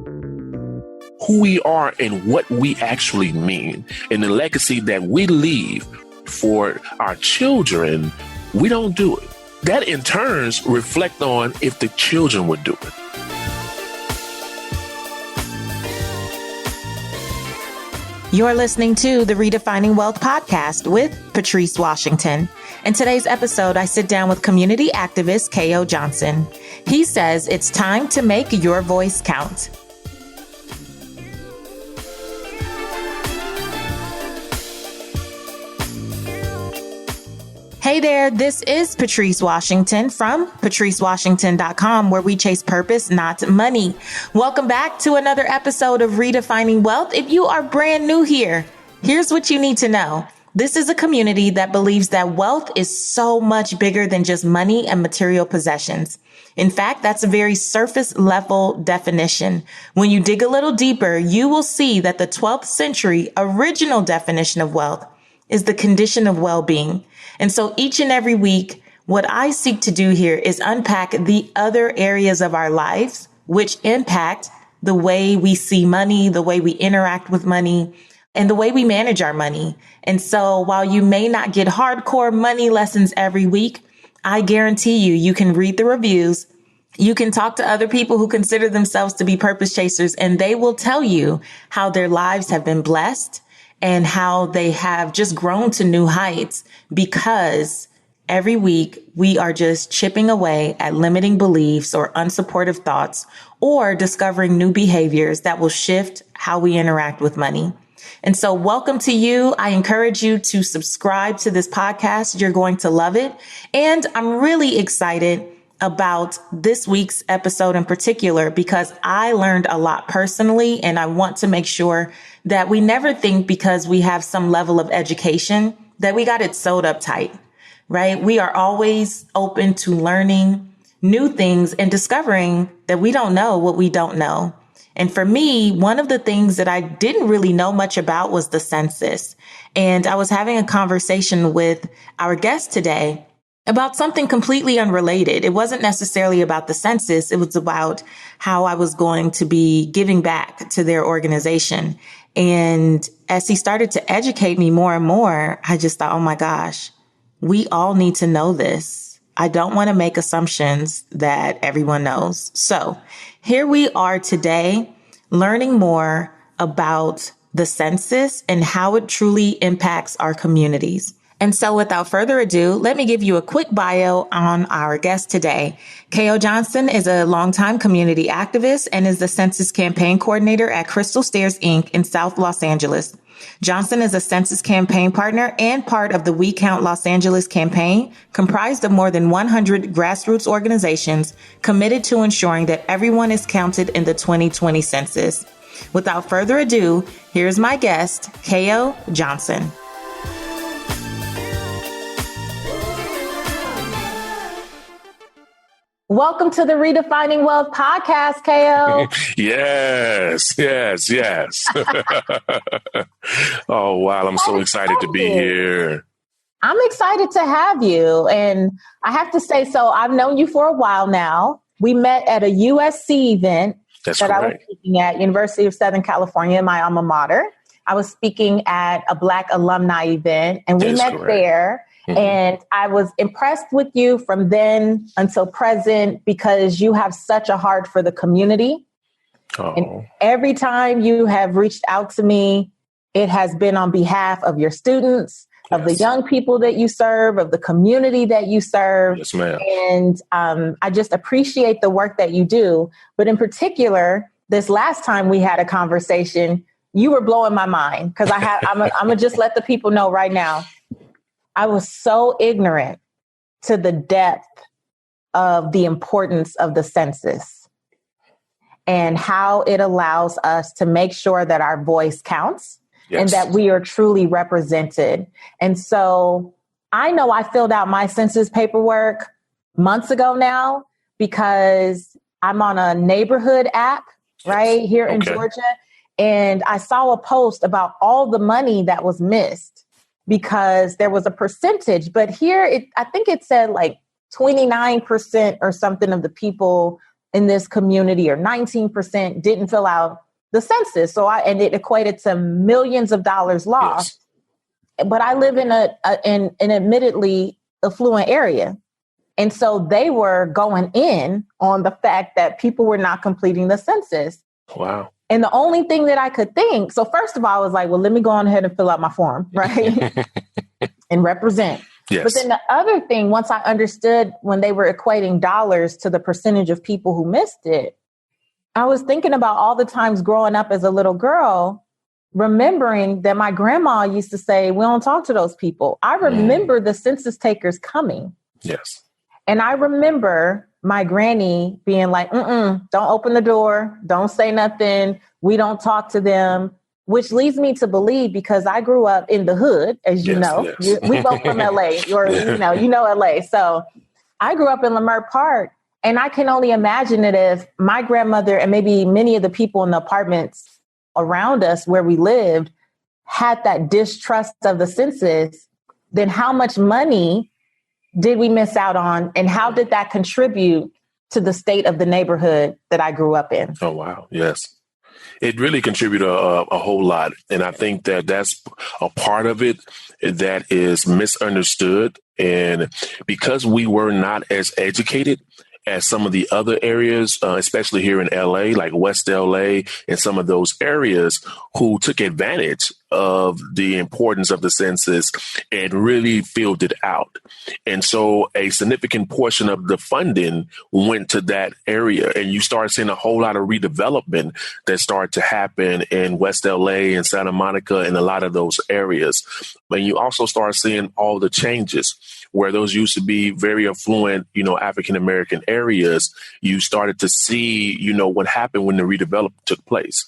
who we are and what we actually mean, and the legacy that we leave for our children, we don't do it. That in turns reflect on if the children would do it. You're listening to the Redefining Wealth podcast with Patrice Washington. In today's episode, I sit down with community activist Kayo Johnson. He says it's time to make your voice count. Hey there, this is Patrice Washington from patricewashington.com, where we chase purpose, not money. Welcome back to another episode of Redefining Wealth. If you are brand new here, here's what you need to know. This is a community that believes that wealth is so much bigger than just money and material possessions. In fact, that's a very surface level definition. When you dig a little deeper, you will see that the 12th century original definition of wealth is the condition of well-being. And so each and every week, what I seek to do here is unpack the other areas of our lives which impact the way we see money, the way we interact with money, and the way we manage our money. And so while you may not get hardcore money lessons every week, I guarantee you can read the reviews. You can talk to other people who consider themselves to be purpose chasers, and they will tell you how their lives have been blessed and how they have just grown to new heights, because every week we are just chipping away at limiting beliefs or unsupportive thoughts, or discovering new behaviors that will shift how we interact with money. And so welcome to you. I encourage you to subscribe to this podcast. You're going to love it. And I'm really excited about this week's episode in particular, because I learned a lot personally, and I want to make sure that we never think because we have some level of education that we got it sewed up tight, right? We are always open to learning new things and discovering that we don't know what we don't know. And for me, one of the things that I didn't really know much about was the census. And I was having a conversation with our guest today about something completely unrelated. It wasn't necessarily about the census. It was about how I was going to be giving back to their organization. And as he started to educate me more and more, I just thought, oh my gosh, we all need to know this. I don't want to make assumptions that everyone knows. So here we are today, learning more about the census and how it truly impacts our communities. And so without further ado, let me give you a quick bio on our guest today. Kayo Johnson is a longtime community activist and is the Census Campaign Coordinator at Crystal Stairs, Inc. in South Los Angeles. Johnson is a census campaign partner and part of the We Count Los Angeles campaign, comprised of more than 100 grassroots organizations committed to ensuring that everyone is counted in the 2020 census. Without further ado, here's my guest, Kayo Johnson. Welcome to the Redefining Wealth podcast, Kayo. Yes. Oh, wow. I'm so excited to be here. I'm excited to have you. And I have to say, so I've known you for a while now. We met at a USC event that correct. I was speaking at University of Southern California, my alma mater. I was speaking at a Black alumni event, and we met correct. There. Mm-hmm. And I was impressed with you from then until present, because you have such a heart for the community. Oh. And every time you have reached out to me, it has been on behalf of your students, yes. of the young people that you serve, of the community that you serve. Yes, ma'am. And I just appreciate the work that you do. But in particular, this last time we had a conversation, you were blowing my mind, because I'm gonna just let the people know right now. I was so ignorant to the depth of the importance of the census and how it allows us to make sure that our voice counts, yes. and that we are truly represented. And so I know I filled out my census paperwork months ago now, because I'm on a neighborhood app, right here in Georgia. And I saw a post about all the money that was missed, because there was a percentage, but here I think it said like 29% or something of the people in this community, or 19% didn't fill out the census. And it equated to millions of dollars lost. Yes. But I live in an admittedly affluent area. And so they were going in on the fact that people were not completing the census. Wow. And the only thing that I could think, so first of all, I was like, well, let me go on ahead and fill out my form, right? And represent. Yes. But then the other thing, once I understood when they were equating dollars to the percentage of people who missed it, I was thinking about all the times growing up as a little girl, remembering that my grandma used to say, we don't talk to those people. I remember the census takers coming. Yes. And I remember my granny being like, don't open the door. Don't say nothing. We don't talk to them, which leads me to believe, because I grew up in the hood, as you know, we both from LA, or, you know, LA. So I grew up in Leimert Park, and I can only imagine that if my grandmother and maybe many of the people in the apartments around us where we lived had that distrust of the census, then how much money did we miss out on? And how did that contribute to the state of the neighborhood that I grew up in? Oh, wow. Yes. It really contributed a whole lot. And I think that that's a part of it that is misunderstood. And because we were not as educated as some of the other areas, especially here in LA, like West LA and some of those areas, who took advantage of the importance of the census and really filled it out. And so a significant portion of the funding went to that area. And you start seeing a whole lot of redevelopment that started to happen in West LA and Santa Monica and a lot of those areas. And you also start seeing all the changes where those used to be very affluent, African-American areas. You started to see, what happened when the redevelopment took place.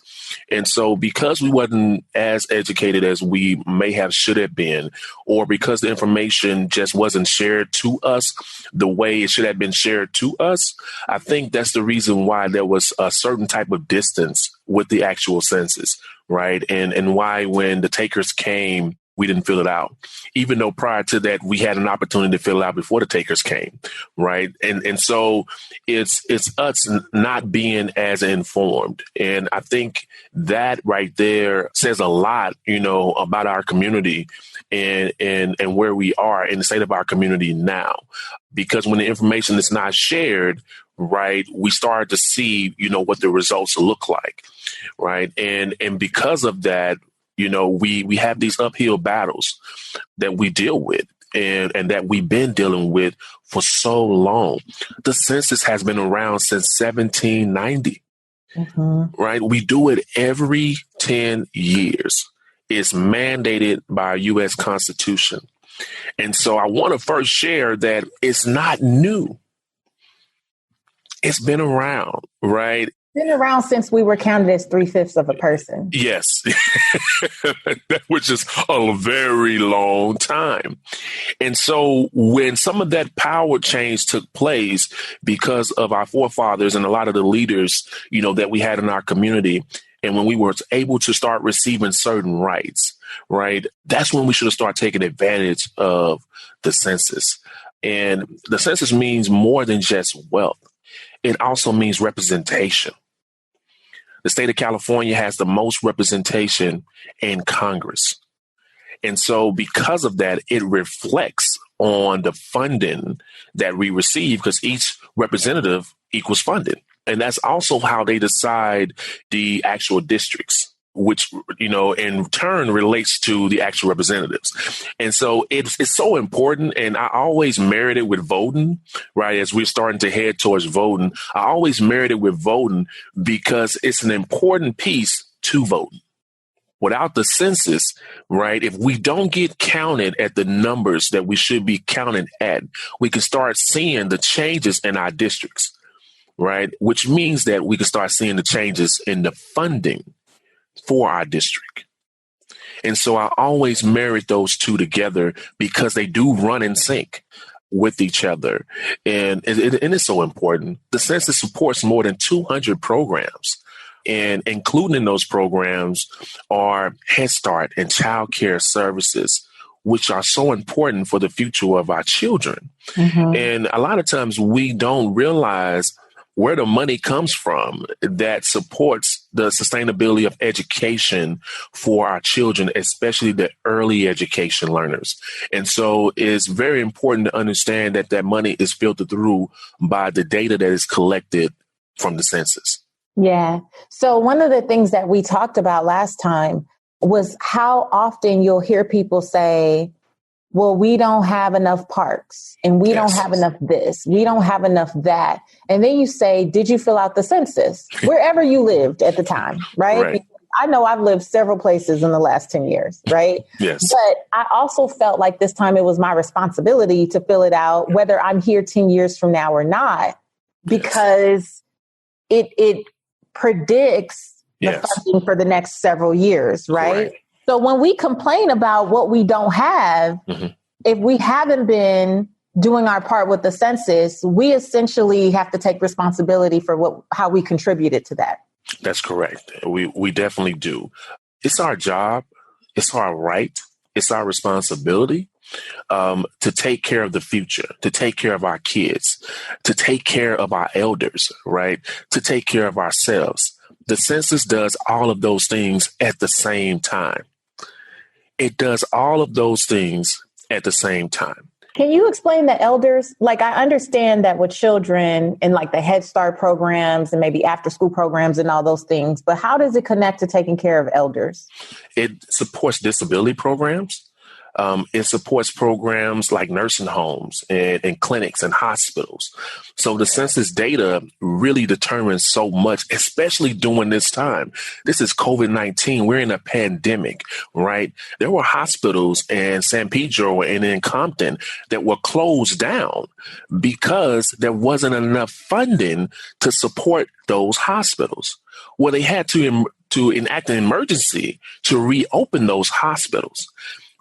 And so because we wasn't as educated as we may have should have been, or because the information just wasn't shared to us the way it should have been shared to us, I think that's the reason why there was a certain type of distance with the actual census, right? And why when the takers came, we didn't fill it out, even though prior to that, we had an opportunity to fill it out before the takers came. Right. And so it's us not being as informed. And I think that right there says a lot, about our community and where we are in the state of our community now, because when the information is not shared, right, we start to see, what the results look like. Right. And because of that, we have these uphill battles that we deal with and that we've been dealing with for so long. The census has been around since 1790, right? We do it every 10 years. It's mandated by our U.S. Constitution. And so I want to first share that it's not new. It's been around, right? Been around since we were counted as 3/5 of a person. Yes, which is a very long time. And so when some of that power change took place because of our forefathers and a lot of the leaders, that we had in our community, and when we were able to start receiving certain rights, right, that's when we should have started taking advantage of the census. And the census means more than just wealth. It also means representation. The state of California has the most representation in Congress. And so because of that, it reflects on the funding that we receive, because each representative equals funding. And that's also how they decide the actual districts, which, in turn relates to the actual representatives. And so it's so important. And I always married it with voting, right? As we're starting to head towards voting, I always married it with voting because it's an important piece to voting. Without the census, right, if we don't get counted at the numbers that we should be counted at, we can start seeing the changes in our districts, right? Which means that we can start seeing the changes in the funding for our district. And so I always married those two together because they do run in sync with each other. And it's so important. The census supports more than 200 programs. And including in those programs are Head Start and child care services, which are so important for the future of our children. And a lot of times we don't realize where the money comes from that supports the sustainability of education for our children, especially the early education learners. And so it's very important to understand that that money is filtered through by the data that is collected from the census. Yeah. So one of the things that we talked about last time was how often you'll hear people say, well, we don't have enough parks and we don't have enough this. We don't have enough that. And then you say, did you fill out the census wherever you lived at the time? Right. I know I've lived several places in the last 10 years. Right. Yes. But I also felt like this time it was my responsibility to fill it out, whether I'm here 10 years from now or not, because it predicts the funding for the next several years. Right. So when we complain about what we don't have, if we haven't been doing our part with the census, we essentially have to take responsibility for how we contributed to that. That's correct. We definitely do. It's our job. It's our right. It's our responsibility to take care of the future, to take care of our kids, to take care of our elders, right? To take care of ourselves. The census does all of those things at the same time. It does all of those things at the same time. Can you explain the elders? Like, I understand that with children and like the Head Start programs and maybe after school programs and all those things, but how does it connect to taking care of elders? It supports disability programs. It supports programs like nursing homes and clinics and hospitals. So the census data really determines so much, especially during this time. This is COVID-19. We're in a pandemic, right? There were hospitals in San Pedro and in Compton that were closed down because there wasn't enough funding to support those hospitals. Well, they had to enact an emergency to reopen those hospitals.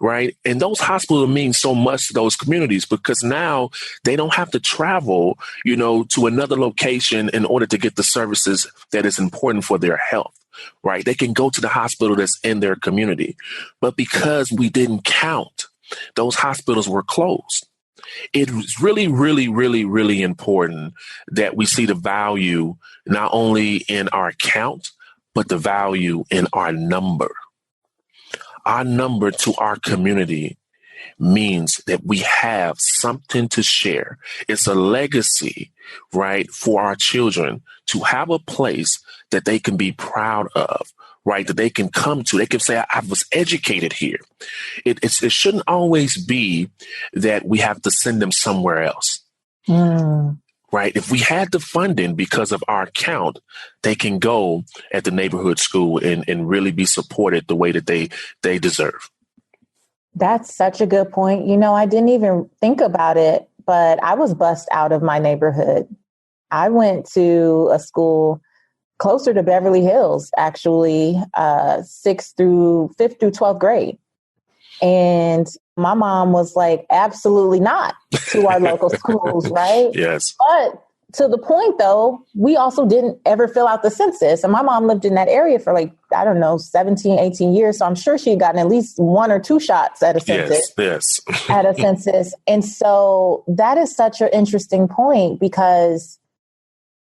Right. And those hospitals mean so much to those communities because now they don't have to travel, to another location in order to get the services that is important for their health. Right. They can go to the hospital that's in their community. But because we didn't count, those hospitals were closed. It was really, really, really, really important that we see the value not only in our count, but the value in our number. Our number to our community means that we have something to share. It's a legacy, right, for our children to have a place that they can be proud of, right, that they can come to. They can say, I was educated here. It shouldn't always be that we have to send them somewhere else. Right. If we had the funding because of our count, they can go at the neighborhood school and really be supported the way that they deserve. That's such a good point. I didn't even think about it, but I was bussed out of my neighborhood. I went to a school closer to Beverly Hills, actually, 5th through 12th grade. And my mom was like, absolutely not to our local schools, right? Yes. But to the point, though, we also didn't ever fill out the census. And my mom lived in that area for 17, 18 years. So I'm sure she had gotten at least 1 or 2 shots at a census. Yes. At a census. And so that is such an interesting point because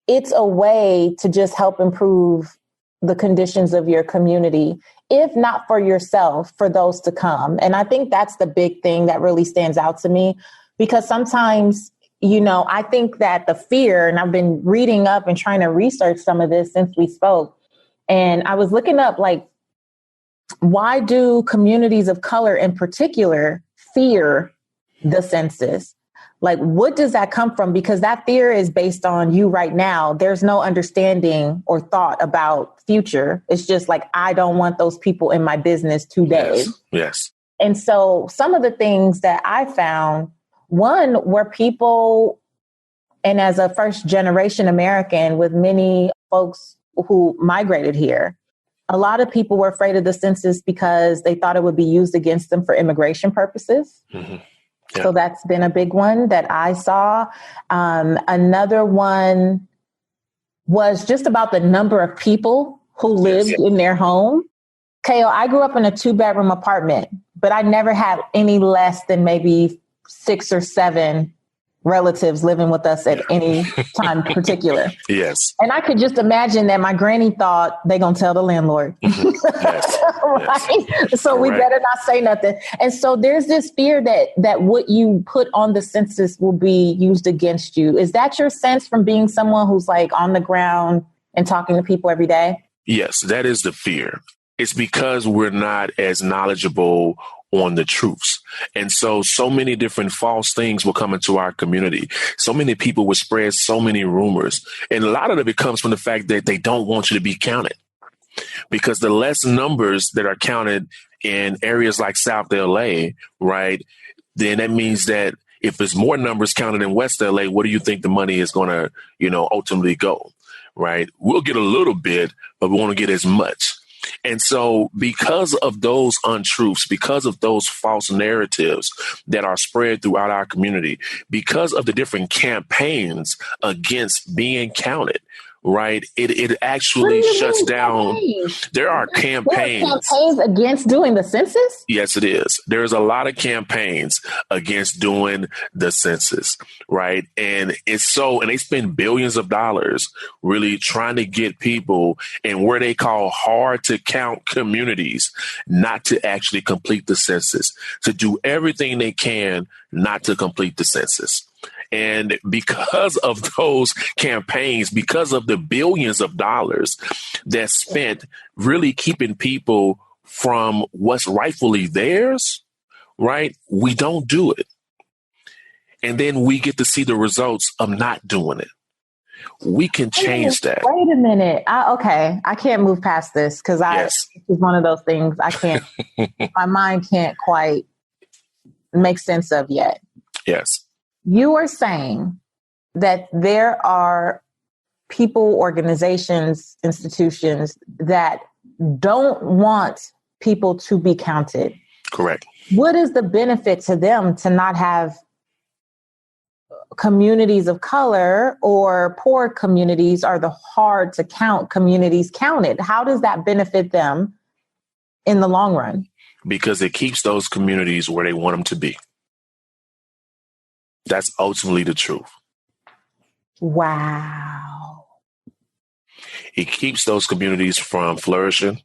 it's a way to just help improve the conditions of your community, if not for yourself, for those to come. And I think that's the big thing that really stands out to me, because sometimes, I think that the fear, and I've been reading up and trying to research some of this since we spoke, and I was looking up, why do communities of color in particular fear the census? What does that come from? Because that fear is based on you right now. There's no understanding or thought about future. It's just I don't want those people in my business today. Yes. And so some of the things that I found, one, were people, and as a first generation American with many folks who migrated here, a lot of people were afraid of the census because they thought it would be used against them for immigration purposes. Mm-hmm. Yeah. So that's been a big one that I saw. Another one was just about the number of people who lived in their home. Kayo, I grew up in a 2-bedroom apartment, but I never had any less than maybe 6 or 7 relatives living with us at any time particular. Yes. And I could just imagine that my granny thought they gonna tell the landlord. Yes. Right? Yes. So we Correct. better not say nothing. And so there's this fear that what you put on the census will be used against you. Is that your sense from being someone who's like on the ground and talking to people every day? Yes, that is the fear. It's because we're not as knowledgeable on the truths. And so many different false things will come into our community. So many people will spread so many rumors. And a lot of it comes from the fact that they don't want you to be counted. Because the less numbers that are counted in areas like South LA, right, then that means that if there's more numbers counted in West LA, what do you think the money is going to, ultimately go? Right? We'll get a little bit, but we won't get as much. And so because of those untruths, because of those false narratives that are spread throughout our community, because of the different campaigns against being counted, right, it actually shuts down. There are campaigns. There are campaigns against doing the census? Yes, it is. There's a lot of campaigns against doing the census, right? And they spend billions of dollars really trying to get people in where they call hard to count communities not to actually complete the census, to do everything they can not to complete the census. And because of those campaigns, because of the billions of dollars that's spent really keeping people from what's rightfully theirs, right? We don't do it. And then we get to see the results of not doing it. We can change that. Wait a minute. I can't move past this because it's one of those things I can't, my mind can't quite make sense of yet. Yes. You are saying that there are people, organizations, institutions that don't want people to be counted. Correct. What is the benefit to them to not have communities of color or poor communities or the hard to count communities counted? How does that benefit them in the long run? Because it keeps those communities where they want them to be. That's ultimately the truth. Wow. It keeps those communities from flourishing.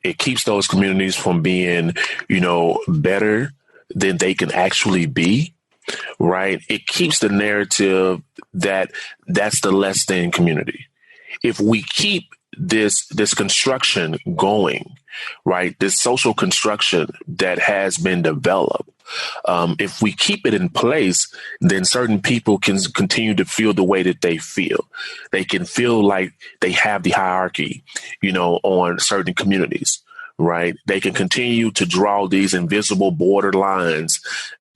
It keeps those communities from being, better than they can actually be, right? It keeps the narrative that that's the less than community. If we keep this construction going, right, this social construction that has been developed, if we keep it in place, then certain people can continue to feel the way that they feel. They can feel like they have the hierarchy, on certain communities, right? They can continue to draw these invisible border lines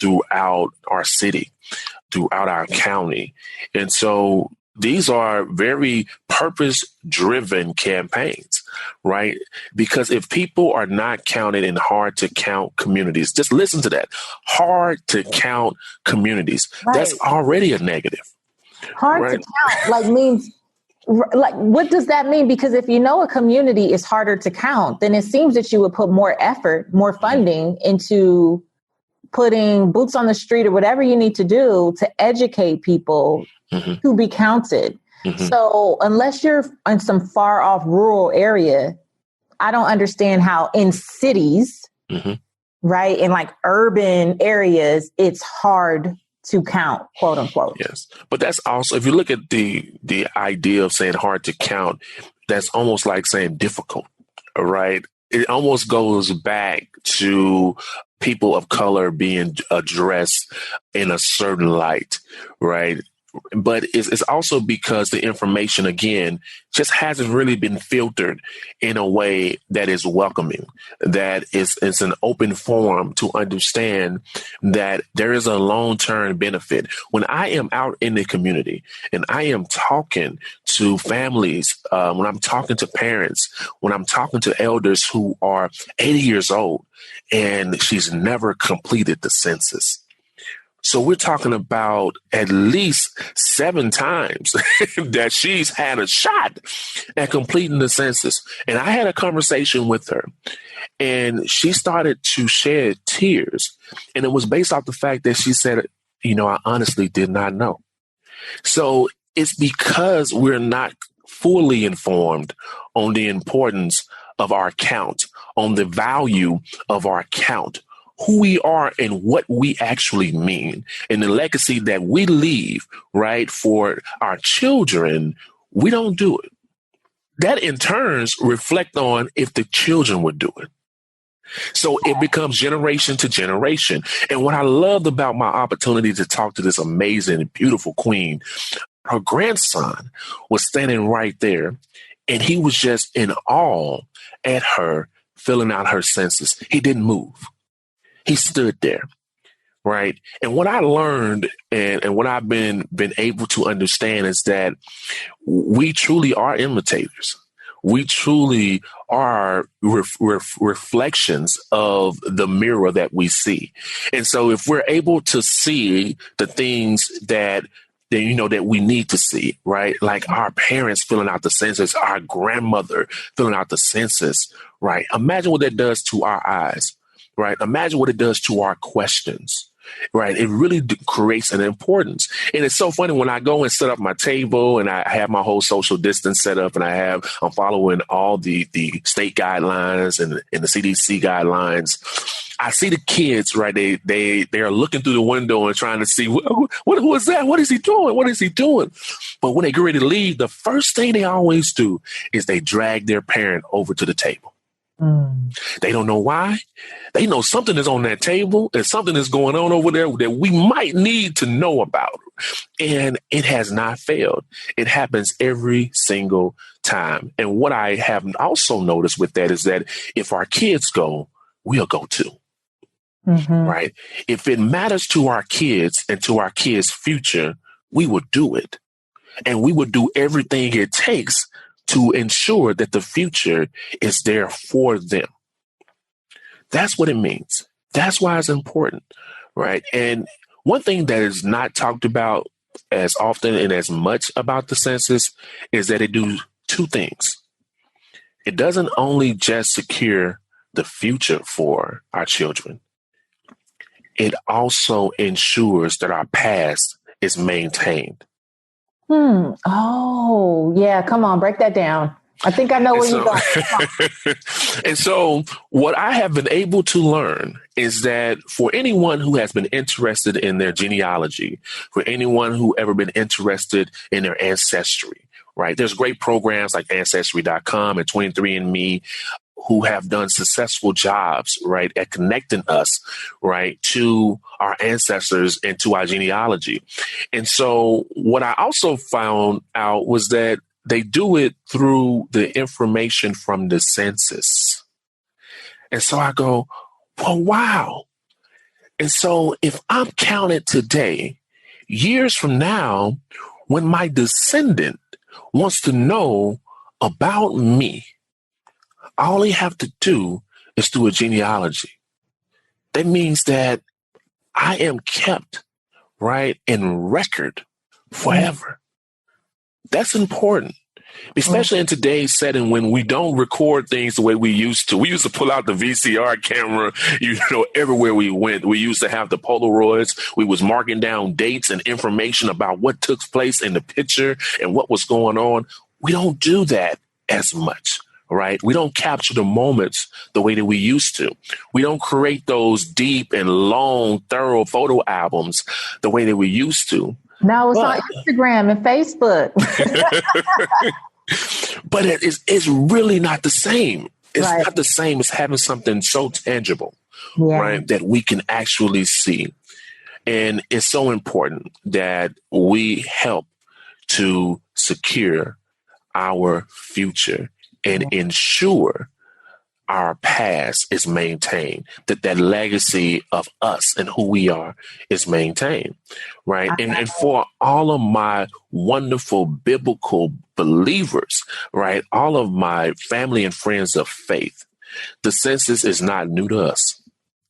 throughout our city, throughout our county. And so these are very purpose-driven campaigns, right? Because if people are not counted in hard to count communities, just listen to that. Hard to count communities. Right. That's already a negative. Hard to count means what does that mean? Because if a community is harder to count, then it seems that you would put more effort, more funding into putting boots on the street or whatever you need to do to educate people to be counted. Mm-hmm. So unless you're in some far off rural area, I don't understand how in cities, right, in urban areas, it's hard to count, quote unquote. Yes. But that's also, if you look at the idea of saying hard to count, that's almost like saying difficult, right? It almost goes back to people of color being addressed in a certain light, right? But it's also because the information, again, just hasn't really been filtered in a way that is welcoming, that is an open forum to understand that there is a long-term benefit. When I am out in the community and I am talking to families, when I'm talking to parents, when I'm talking to elders who are 80 years old and she's never completed the census. So we're talking about at least 7 times that she's had a shot at completing the census. And I had a conversation with her and she started to shed tears. And it was based off the fact that she said, I honestly did not know. So it's because we're not fully informed on the importance of our count, on the value of our count, who we are and what we actually mean, and the legacy that we leave, right, for our children. We don't do it. That in turns reflect on if the children would do it. So it becomes generation to generation. And what I loved about my opportunity to talk to this amazing, beautiful queen, her grandson was standing right there, and he was just in awe at her filling out her census. He didn't move. He stood there, right? And what I learned and what I've been able to understand is that we truly are imitators. We truly are reflections of the mirror that we see. And so if we're able to see the things that we need to see, right? Like our parents filling out the census, our grandmother filling out the census, right? Imagine what that does to our eyes, right? Imagine what it does to our questions. Right. It really creates an importance. And it's so funny when I go and set up my table and I have my whole social distance set up and I'm following all the state guidelines and the CDC guidelines. I see the kids, right? They are looking through the window and trying to see who is that? What is he doing? What is he doing? But when they get ready to leave, the first thing they always do is they drag their parent over to the table. They don't know why. They know something is on that table and something is going on over there that we might need to know about. And it has not failed. It happens every single time. And what I have also noticed with that is that if our kids go, we'll go too. Right? If it matters to our kids and to our kids' future, we would do it. And we would do everything it takes to ensure that the future is there for them. That's what it means. That's why it's important, right? And one thing that is not talked about as often and as much about the census is that it do two things. It doesn't only just secure the future for our children. It also ensures that our past is maintained. Oh, yeah. Come on, break that down. I think I know where you're going. And so what I have been able to learn is that for anyone who has been interested in their genealogy, for anyone who ever been interested in their ancestry, right? There's great programs like Ancestry.com and 23andMe who have done successful jobs, right, at connecting us, right, to our ancestors and to our genealogy. And so what I also found out was that they do it through the information from the census. And so I go, well, wow. And so if I'm counted today, years from now, when my descendant wants to know about me, all they have to do is do a genealogy. That means that I am kept, right, in record forever. That's important, especially in today's setting when we don't record things the way we used to. We used to pull out the VCR camera, everywhere we went. We used to have the Polaroids. We was marking down dates and information about what took place in the picture and what was going on. We don't do that as much. Right? We don't capture the moments the way that we used to. We don't create those deep and long, thorough photo albums the way that we used to. No, it's on Instagram and Facebook. But it's really not the same. It's not the same as having something so tangible, right, that we can actually see. And it's so important that we help to secure our future and ensure our past is maintained, that legacy of us and who we are is maintained, right? And for all of my wonderful biblical believers, right, all of my family and friends of faith, the census is not new to us.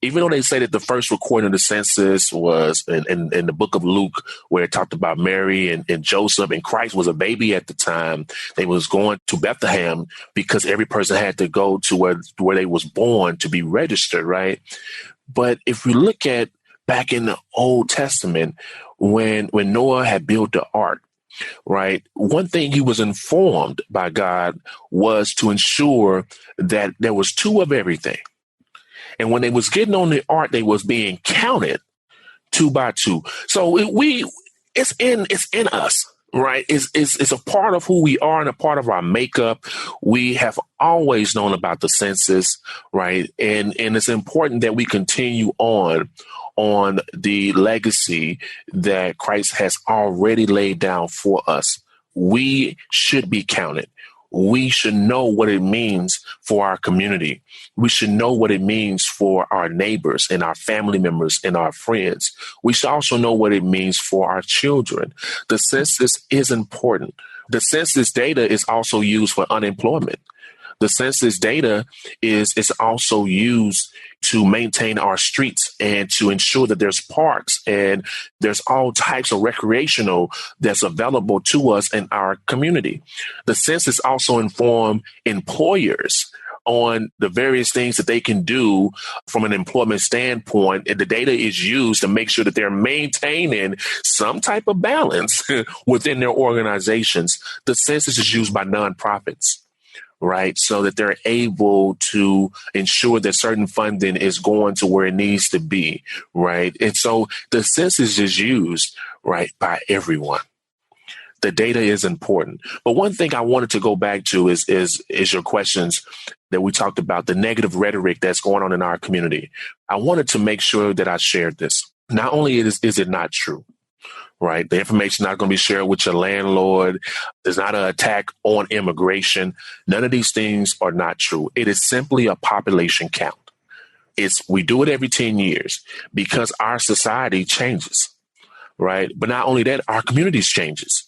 Even though they say that the first recording of the census was in the book of Luke, where it talked about Mary and Joseph, and Christ was a baby at the time, they was going to Bethlehem because every person had to go to where they was born to be registered, right? But if we look at back in the Old Testament when Noah had built the ark, right? One thing he was informed by God was to ensure that there was two of everything. And when they was getting on the ark, they was being counted two by two. So it's in us, right? It's a part of who we are and a part of our makeup. We have always known about the census, right? And it's important that we continue on the legacy that Christ has already laid down for us. We should be counted. We should know what it means for our community. We should know what it means for our neighbors and our family members and our friends. We should also know what it means for our children. The census is important. The census data is also used for unemployment. The census data is also used to maintain our streets and to ensure that there's parks and there's all types of recreational that's available to us in our community. The census also inform employers on the various things that they can do from an employment standpoint. And the data is used to make sure that they're maintaining some type of balance within their organizations. The census is used by nonprofits, right? So that they're able to ensure that certain funding is going to where it needs to be, right? And so the census is used, right, by everyone. The data is important. But one thing I wanted to go back to is your questions that we talked about, the negative rhetoric that's going on in our community. I wanted to make sure that I shared this. Not only is it not true, right? The information not going to be shared with your landlord. There's not an attack on immigration. None of these things are not true. It is simply a population count. We do it every 10 years because our society changes, right? But not only that, our communities changes.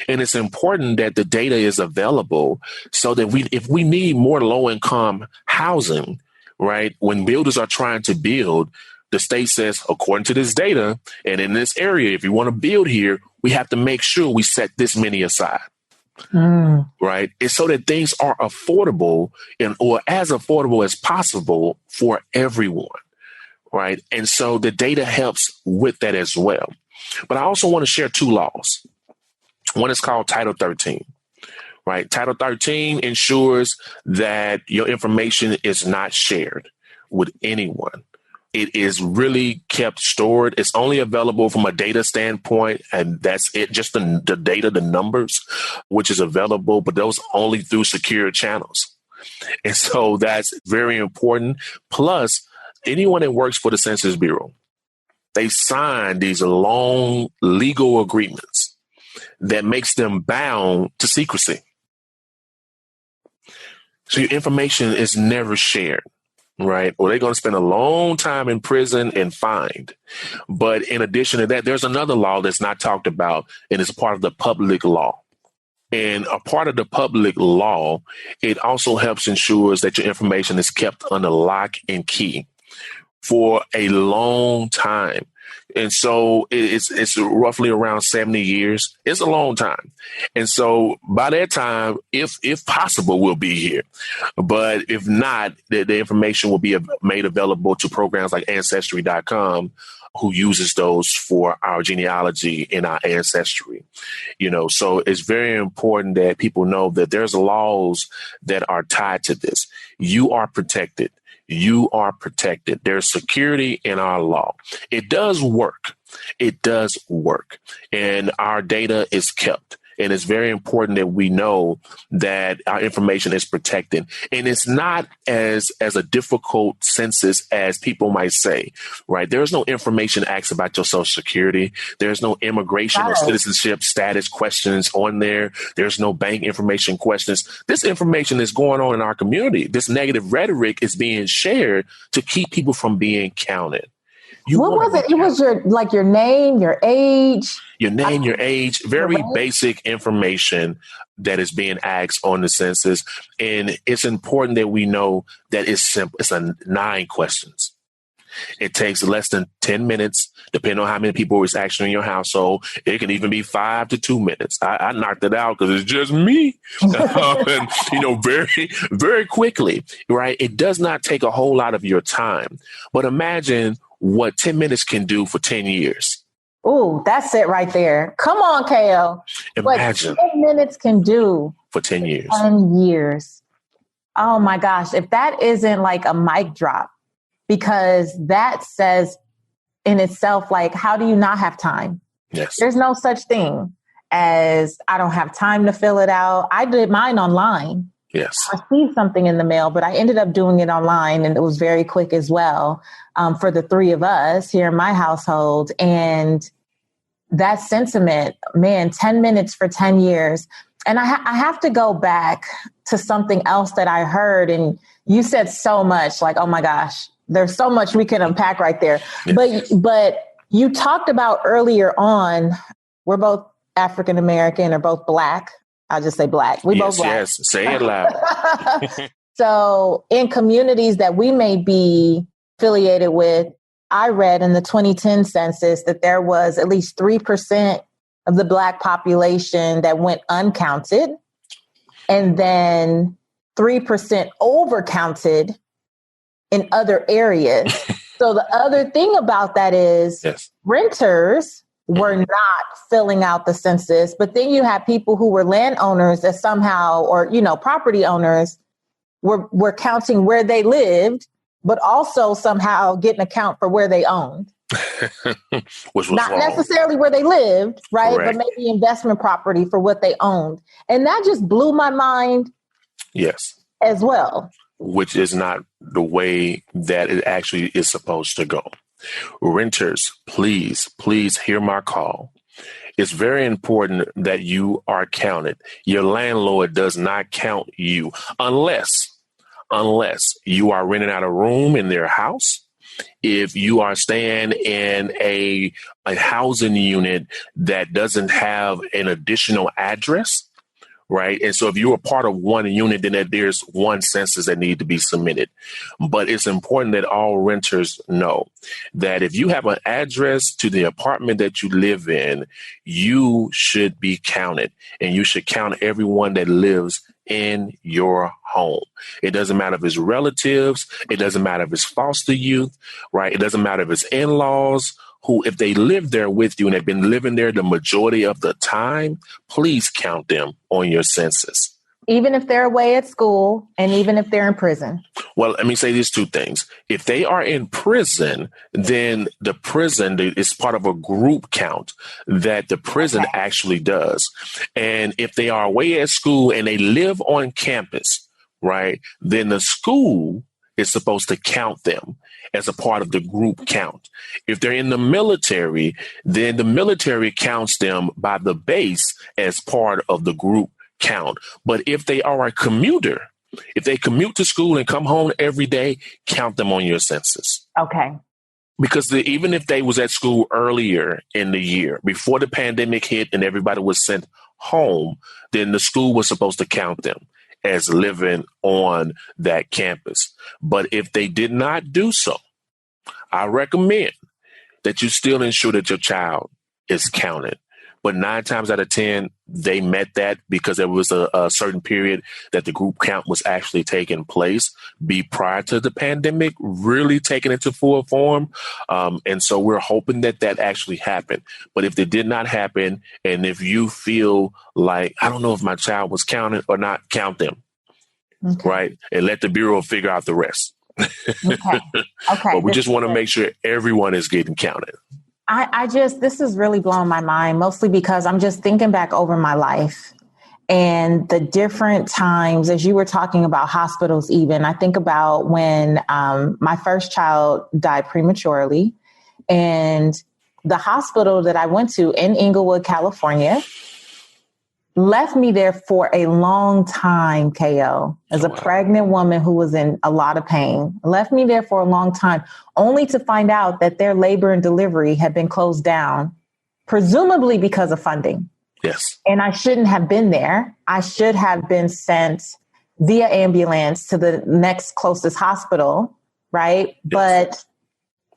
And it's important that the data is available so that if we need more low-income housing, right, when builders are trying to build, the state says, according to this data, and in this area, if you want to build here, we have to make sure we set this many aside, right? It's so that things are affordable or as affordable as possible for everyone, right? And so the data helps with that as well. But I also want to share two laws. One is called Title 13, right? Title 13 ensures that your information is not shared with anyone. It is really kept stored. It's only available from a data standpoint, and that's it. Just the data, the numbers, which is available, but those only through secure channels. And so that's very important. Plus, anyone that works for the Census Bureau, they sign these long legal agreements that makes them bound to secrecy. So your information is never shared, right? Or they're going to spend a long time in prison and fined. But in addition to that, there's another law that's not talked about, and it's part of the public law. And a part of the public law, it also helps ensures that your information is kept under lock and key for a long time. And so it's roughly around 70 years. It's a long time. And so by that time, if possible, we'll be here. But if not, the information will be made available to programs like Ancestry.com, who uses those for our genealogy and our ancestry. So it's very important that people know that there's laws that are tied to this. You are protected. You are protected. There's security in our law. It does work. It does work. And our data is kept. And it's very important that we know that our information is protected. And it's not as a difficult census as people might say, right? There's no information asked about your Social Security. There's no immigration or citizenship status questions on there. There's no bank information questions. This information is going on in our community. This negative rhetoric is being shared to keep people from being counted. What was it? It was your name, your age. Your name, your age, very basic information that is being asked on the census. And it's important that we know that it's simple. It's 9 questions. It takes less than 10 minutes, depending on how many people is actually in your household. It can even be 5 to 2 minutes. I knocked it out because it's just me, and, very, very quickly, right? It does not take a whole lot of your time. But imagine what 10 minutes can do for 10 years. Ooh, that's it right there. Come on, Kayo. Imagine what 10 minutes can do for 10 years. 10 years. Oh my gosh. If that isn't like a mic drop, because that says in itself, like, how do you not have time? Yes. There's no such thing as I don't have time to fill it out. I did mine online. Yes. I received something in the mail, but I ended up doing it online, and it was very quick as well for the three of us here in my household. And that sentiment, man, 10 minutes for 10 years. And I have to go back to something else that I heard. And you said so much, like, oh my gosh, there's so much we can unpack right there. Yes. But you talked about earlier on, we're both African American or both Black. I'll just say Black. We both Black. Yes, say it loud. So in communities that we may be affiliated with, I read in the 2010 census that there was at least 3% of the Black population that went uncounted, and then 3% overcounted in other areas. So the other thing about that is renters were not filling out the census, but then you have people who were landowners that somehow, or, property owners were counting where they lived, but also somehow getting a count for where they owned. Which was not wrong. Necessarily where they lived, right? Correct. But maybe investment property for what they owned. And that just blew my mind. Yes. As well. Which is not the way that it actually is supposed to go. Renters, please hear my call. It's very important that you are counted. Your landlord does not count you unless you are renting out a room in their house. If you are staying in a housing unit that doesn't have an additional address, right? And so if you're a part of one unit, then there's one census that needs to be submitted. But it's important that all renters know that if you have an address to the apartment that you live in, you should be counted, and you should count everyone that lives in your home. It doesn't matter if it's relatives. It doesn't matter if it's foster youth, right? It doesn't matter if it's in-laws who, if they live there with you and have been living there the majority of the time, please count them on your census. Even if they're away at school, and even if they're in prison. Well, let me say these two things. If they are in prison, then the prison is part of a group count that the prison actually does. And if they are away at school and they live on campus, right, then the school is supposed to count them as a part of the group count. If they're in the military, then the military counts them by the base as part of the group count. But if they are a commuter, if they commute to school and come home every day, count them on your census. Okay. Because even if they was at school earlier in the year, before the pandemic hit and everybody was sent home, then the school was supposed to count them as living on that campus. But if they did not do so, I recommend that you still ensure that your child is counted. But 9 times out of 10, they met that because there was a certain period that the group count was actually taking place prior to the pandemic, really taking it to full form. And so we're hoping that actually happened. But if it did not happen, and if you feel like, I don't know if my child was counted or not, count them. Okay. Right. And let the Bureau figure out the rest. Okay. But we just want to make sure everyone is getting counted. This is really blowing my mind, mostly because I'm just thinking back over my life and the different times, as you were talking about hospitals, even I think about when my first child died prematurely, and the hospital that I went to in Inglewood, California, left me there for a long time, Kayo, as a pregnant woman who was in a lot of pain, left me there for a long time, only to find out that their labor and delivery had been closed down, presumably because of funding. Yes. And I shouldn't have been there. I should have been sent via ambulance to the next closest hospital, right? Yes. But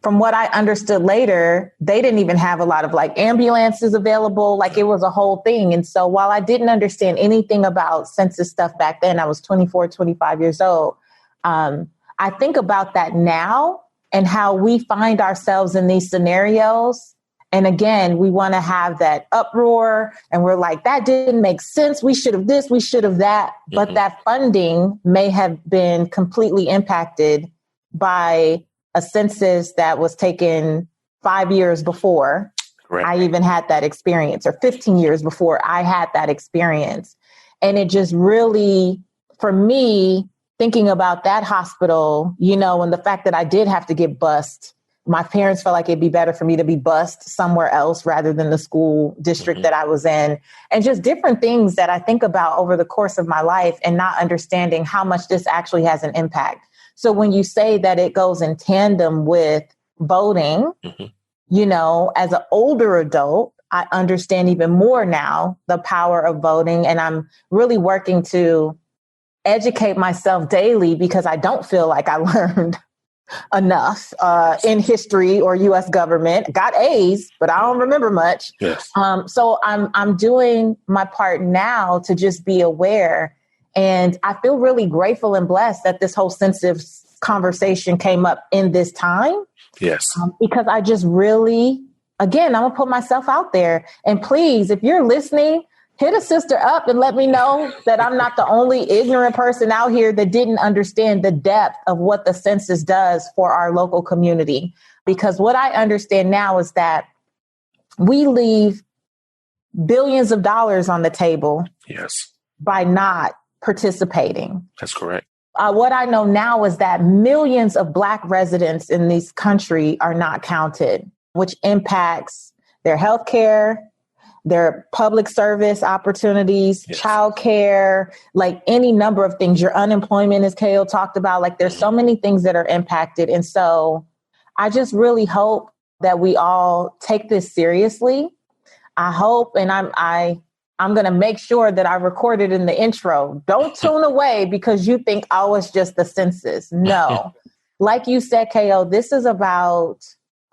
from what I understood later, they didn't even have a lot of ambulances available. It was a whole thing. And so while I didn't understand anything about census stuff back then, I was 24, 25 years old. I think about that now. and how we find ourselves in these scenarios. And again, we want to have that uproar and we're like, that didn't make sense. We should have this, we should have that. But that funding may have been completely impacted by a census that was taken 5 years before I even had that experience, or 15 years before I had that experience. And it just really, for me, thinking about that hospital, you know, and the fact that I did have to get bused, my parents felt like it'd be better for me to be bused somewhere else rather than the school district that I was in, and just different things that I think about over the course of my life and not understanding how much this actually has an impact. So when you say that it goes in tandem with voting, you know, as an older adult, I understand even more now the power of voting. And I'm really working to educate myself daily because I don't feel like I learned enough in history or U.S. government. Got A's, but I don't remember much. Yes. So I'm doing my part now to just be aware. And I feel really grateful and blessed that this whole census conversation came up in this time. Yes. Because I just really, again, I'm going to put myself out there. And please, if you're listening, hit a sister up and let me know that I'm not the only ignorant person out here that didn't understand the depth of what the census does for our local community. Because what I understand now is that we leave billions of dollars on the table by not participating. That's correct. What I know now is that millions of Black residents in this country are not counted, which impacts their health care, their public service opportunities, childcare, like any number of things. Your unemployment, as Kayo talked about, like there's so many things that are impacted. And so I just really hope that we all take this seriously. I hope, and I'm going to make sure that I record it in the intro. Don't tune away because you think, oh, it's just the census. No. Like you said, Kayo, this is about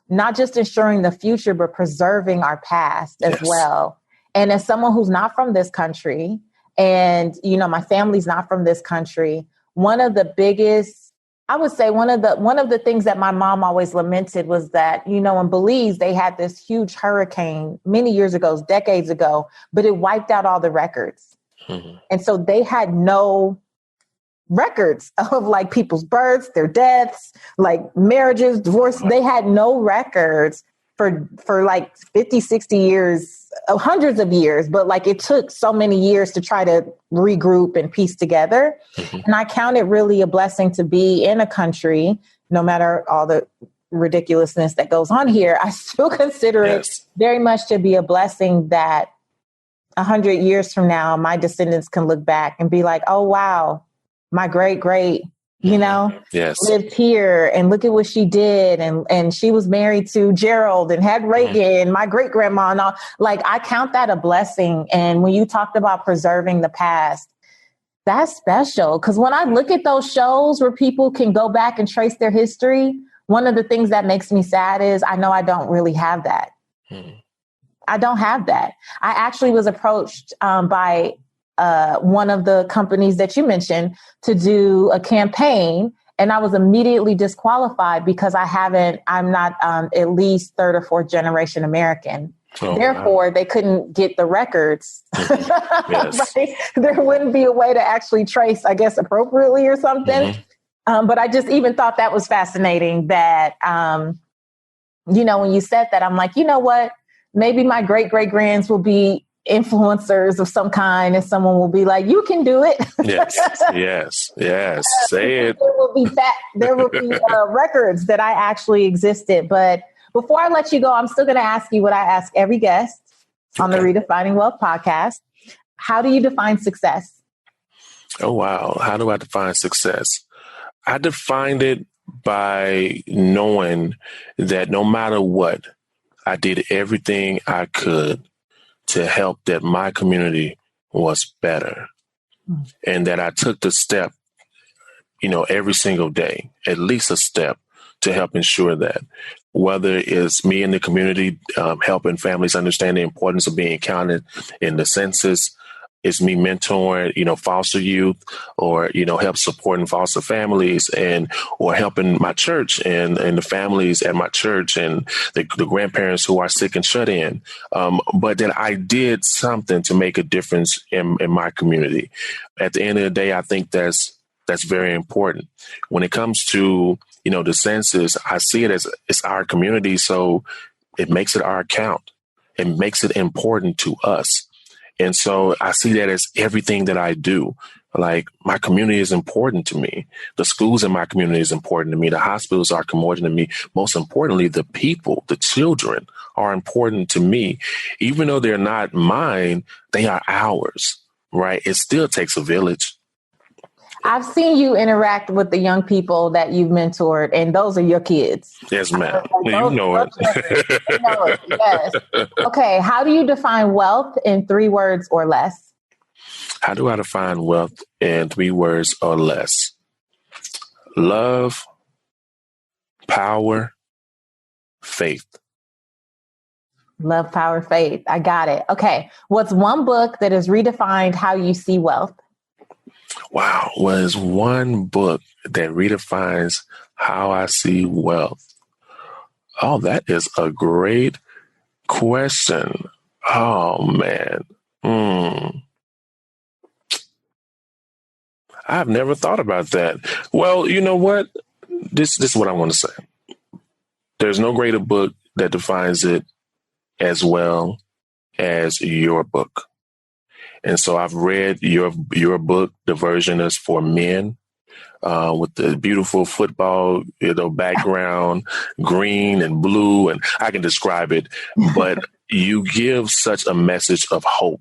not just ensuring the future, but preserving our past as well. And as someone who's not from this country, and, you know, my family's not from this country, one of the biggest, I would say one of the things that my mom always lamented was that, you know, in Belize, they had this huge hurricane many years ago, decades ago, but it wiped out all the records. And so they had no records of like people's births, their deaths, like marriages, divorce. They had no records for like 50, 60 years, hundreds of years. But like it took so many years to try to regroup and piece together. And I count it really a blessing to be in a country, no matter all the ridiculousness that goes on here. I still consider it very much to be a blessing that 100 years from now, my descendants can look back and be like, oh, wow, my great, you know, lived here and look at what she did. And she was married to Gerald and had Reagan, my great grandma and all. Like, I count that a blessing. And when you talked about preserving the past, that's special. Because when I look at those shows where people can go back and trace their history, one of the things that makes me sad is I know I don't really have that. I don't have that. I actually was approached by one of the companies that you mentioned to do a campaign. And I was immediately disqualified because I'm not at least third or fourth generation American. Therefore, they couldn't get the records. Right? There wouldn't be a way to actually trace, I guess, appropriately or something. But I just even thought that was fascinating that, you know, when you said that, I'm like, you know what? Maybe my great-great-grands will be influencers of some kind, and someone will be like, you can do it. Yes. Say it. There will be records that I actually existed. But before I let you go, I'm still going to ask you what I ask every guest on the Redefining Wealth podcast. How do you define success? Oh, wow. How do I define success? I defined it by knowing that no matter what, I did everything I could to help that my community was better, and that I took the step, you know, every single day, at least a step to help ensure that, whether it's me in the community, helping families understand the importance of being counted in the census, It's me mentoring, foster youth, or, help supporting foster families, or helping my church and the families at my church and the grandparents who are sick and shut in. But that I did something to make a difference in my community. At the end of the day, I think that's very important. When it comes to, the census, I see it as it's our community. So it makes it our account. It makes it important to us. And so I see that as everything that I do. Like, my community is important to me. The schools in my community is important to me. The hospitals are important to me. Most importantly, the people, the children are important to me. Even though they're not mine, they are ours, right? It still takes a village. I've seen you interact with the young people that you've mentored, and those are your kids. Yes, ma'am. You know it. Yes. Okay. How do you define wealth in 3 words or less? How do I define wealth in 3 words or less? Love, power, faith. Love, power, faith. I got it. Okay. What's one book that has redefined how you see wealth? Wow. Was one book that redefines how I see wealth? Oh, that is a great question. Oh, man. I've never thought about that. Well, you know what? This is what I want to say. There's no greater book that defines it as well as your book. And so I've read your book. The version is for men, with the beautiful football, background, green and blue, and I can describe it. But you give such a message of hope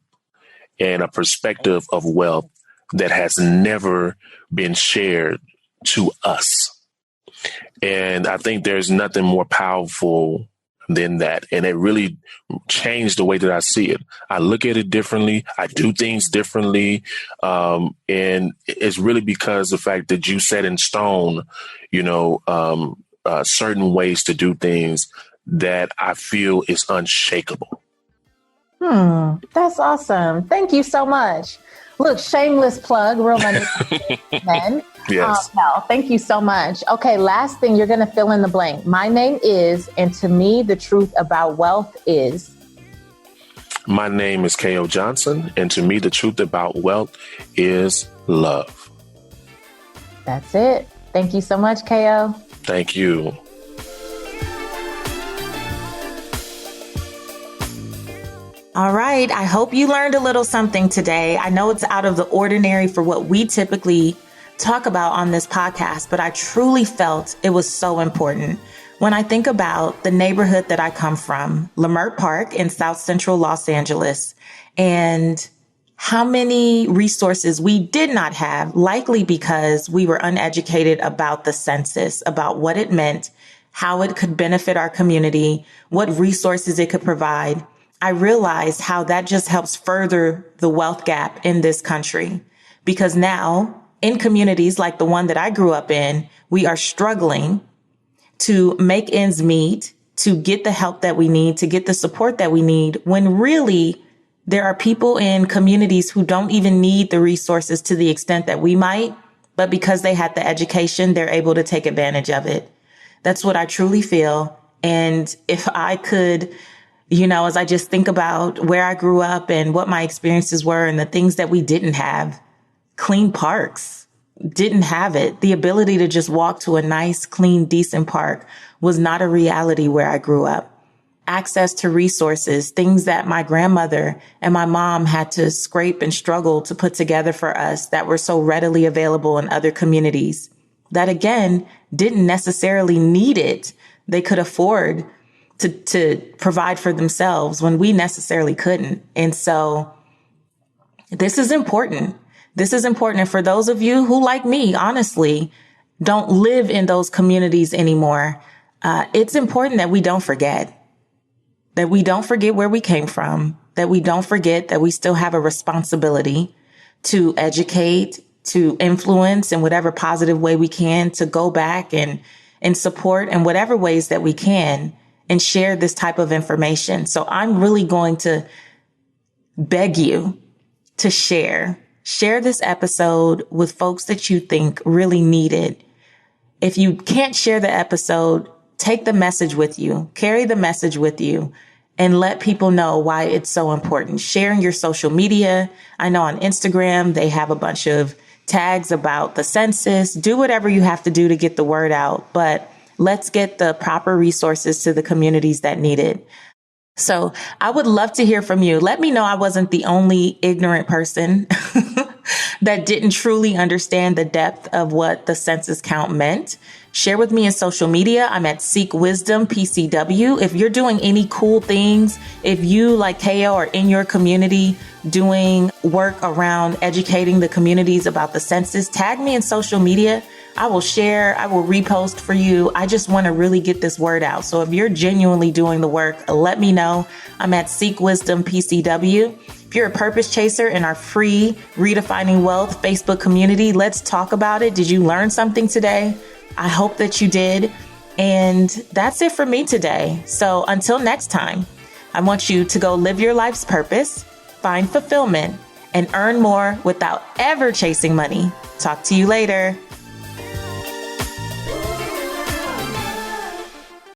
and a perspective of wealth that has never been shared to us. And I think there's nothing more powerful than that. And it really changed the way that I see it. I look at it differently. I do things differently. And it's really because the fact that you set in stone, certain ways to do things that I feel is unshakable. That's awesome. Thank you so much. Look, shameless plug, Real Money Men. Yes. Thank you so much. Okay, last thing, you're going to fill in the blank. My name is, and to me, the truth about wealth is. My name is Kayo Johnson, and to me, the truth about wealth is love. That's it. Thank you so much, Kayo. Thank you. All right. I hope you learned a little something today. I know it's out of the ordinary for what we typically talk about on this podcast, but I truly felt it was so important. When I think about the neighborhood that I come from, Leimert Park in South Central Los Angeles, and how many resources we did not have, likely because we were uneducated about the census, about what it meant, how it could benefit our community, what resources it could provide. I realized how that just helps further the wealth gap in this country, because now in communities like the one that I grew up in, we are struggling to make ends meet, to get the help that we need, to get the support that we need, when really there are people in communities who don't even need the resources to the extent that we might, but because they had the education, they're able to take advantage of it. That's what I truly feel. And if I could, as I just think about where I grew up and what my experiences were and the things that we didn't have, clean parks, didn't have it. The ability to just walk to a nice, clean, decent park was not a reality where I grew up. Access to resources, things that my grandmother and my mom had to scrape and struggle to put together for us that were so readily available in other communities that, again, didn't necessarily need it. They could afford to provide for themselves when we necessarily couldn't. And so this is important. This is important. And for those of you who, like me, honestly, don't live in those communities anymore, it's important that we don't forget, where we came from, that we don't forget that we still have a responsibility to educate, to influence in whatever positive way we can, to go back and support in whatever ways that we can and share this type of information. So I'm really going to beg you to share. Share this episode with folks that you think really need it. If you can't share the episode, take the message with you, carry the message with you, and let people know why it's so important. Sharing your social media. I know on Instagram, they have a bunch of tags about the census. Do whatever you have to do to get the word out, but let's get the proper resources to the communities that need it. So I would love to hear from you. Let me know I wasn't the only ignorant person that didn't truly understand the depth of what the census count meant. Share with me in social media. I'm at Seek Wisdom PCW. If you're doing any cool things, if you like Kayo are in your community doing work around educating the communities about the census, tag me in social media. I will share, I will repost for you. I just want to really get this word out. So if you're genuinely doing the work, let me know. I'm at Seek Wisdom PCW. If you're a purpose chaser in our free Redefining Wealth Facebook community, let's talk about it. Did you learn something today? I hope that you did. And that's it for me today. So until next time, I want you to go live your life's purpose, find fulfillment, and earn more without ever chasing money. Talk to you later.